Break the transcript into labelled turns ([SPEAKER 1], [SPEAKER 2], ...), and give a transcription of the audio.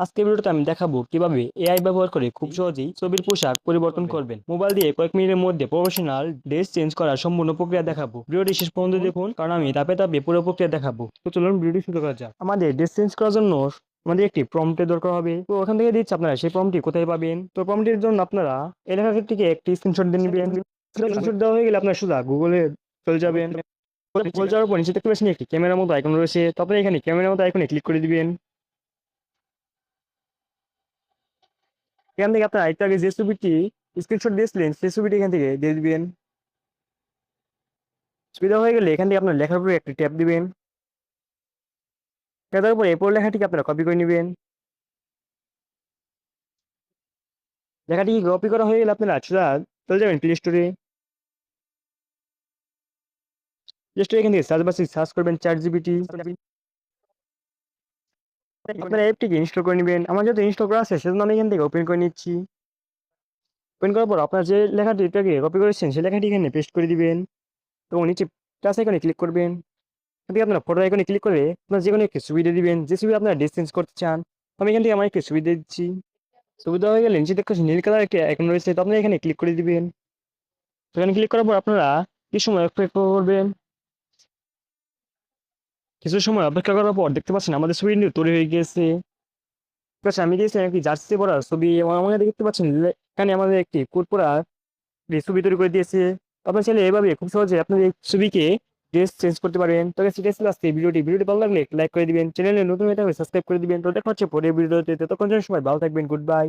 [SPEAKER 1] আজকের ভিডিওতে আমি দেখাবো কিভাবে এআই ব্যবহার করে খুব সহজেই ছবির পোশাক পরিবর্তন করবেন। মোবাইল দিয়ে কয়েক মিনিটের মধ্যে প্রফেশনাল ড্রেস চেঞ্জ করার সম্পূর্ণ প্রক্রিয়া দেখাবো। ভিডিওটি শেষ পর্যন্ত দেখুন কারণ আমি ধাপে ধাপে পুরো প্রক্রিয়া দেখাবো। তো চলুন ভিডিওটি শুরু করা যাক। আমাদের ড্রেস চেঞ্জ করার জন্য আমাদের একটি প্রম্পটের দরকার হবে। তো ওখান থেকে দিচ্ছি আপনারা সেই প্রম্পটটি কোথায় পাবেন। তো প্রম্পটের জন্য আপনারা এই লেখাটিকে একটি স্ক্রিনশট দিয়ে নেবেন। স্ক্রিনশট দেওয়া হয়ে গেলে আপনারা সোজা গুগলে চলে যাবেন। গুগল যাওয়ার পর নিচে দেখতে পাচ্ছেন একটি ক্যামেরার মতো আইকন রয়েছে। তারপরে এখানে ক্যামেরার মতো আইকনে ক্লিক করে দিবেন। এখান থেকে আপনার একটু আগে যে ছবিটি স্ক্রিনশট দিয়েছিলেন সেই ছবিটি এখান থেকে দিয়ে দিবেন। সুবিধা হয়ে গেলে এখান থেকে আপনার লেখার উপরে একটা ট্যাপ দিবেন। দেওয়ার পরে এরপর লেখাটিকে আপনারা কপি করে নেবেন। লেখাটি কপি করা হয়ে গেলে আপনারা সোজা চলে যাবেন প্লে স্টোরে। প্লে স্টোরে এখান থেকে সার্চ বাক্সে সার্চ করবেন চ্যাট জিপিটি। আপনারা অ্যাপটিকে ইনস্টল করে নেবেন। আমার যেহেতু ইনস্টল করা আছে সেজন্য আমি এখান থেকে ওপেন করে নিচ্ছি। ওপেন করার পর আপনার যে লেখাটিকে কপি করেছেন সেই লেখাটি এখানে পেস্ট করে দিবেন এবং নিচে প্লাস আইকনে ক্লিক করবেন। এখান থেকে আপনার ফটো আইকনে ক্লিক করে আপনার যেকোনো একটি ছবি দিয়ে দিবেন, যে ছবি আপনারা ডিসটেন্স করতে চান। আমি এখান থেকে আমার একটি ছবি দিয়ে দিচ্ছি। ছবি দেওয়া হয়ে গেলে নিচে দেখতে নীল কালার একটি আইকন রয়েছে, তো আপনারা এখানে ক্লিক করে দিবেন। এখানে ক্লিক করার পর আপনারা কিছু সময় অপেক্ষা করবেন। কিছু সময় অপেক্ষা করার পর দেখতে পাচ্ছেন আমাদের ছবি কিন্তু তৈরি হয়ে গিয়েছে। ঠিক আছে, আমি দিয়েছি একটি জার্সি পরা ছবি এবং আমাকে দেখতে পাচ্ছেন এখানে আমাদের একটি কোট পরা ছবি তৈরি করে দিয়েছে। আপনার চাইলে এভাবে খুব সহজে আপনার এই ছবিকে ড্রেস চেঞ্জ করতে পারেন। তো সেটাই ছিল আজকে ভিডিওটি ভালো লাগলে লাইক করে দিবেন, চ্যানেলে নতুন হয়ে থাকলে সাবস্ক্রাইব করে দিবেন। তো দেখা হচ্ছে পরের ভিডিওতে, ততক্ষণ সময় ভালো থাকবেন, গুড বাই।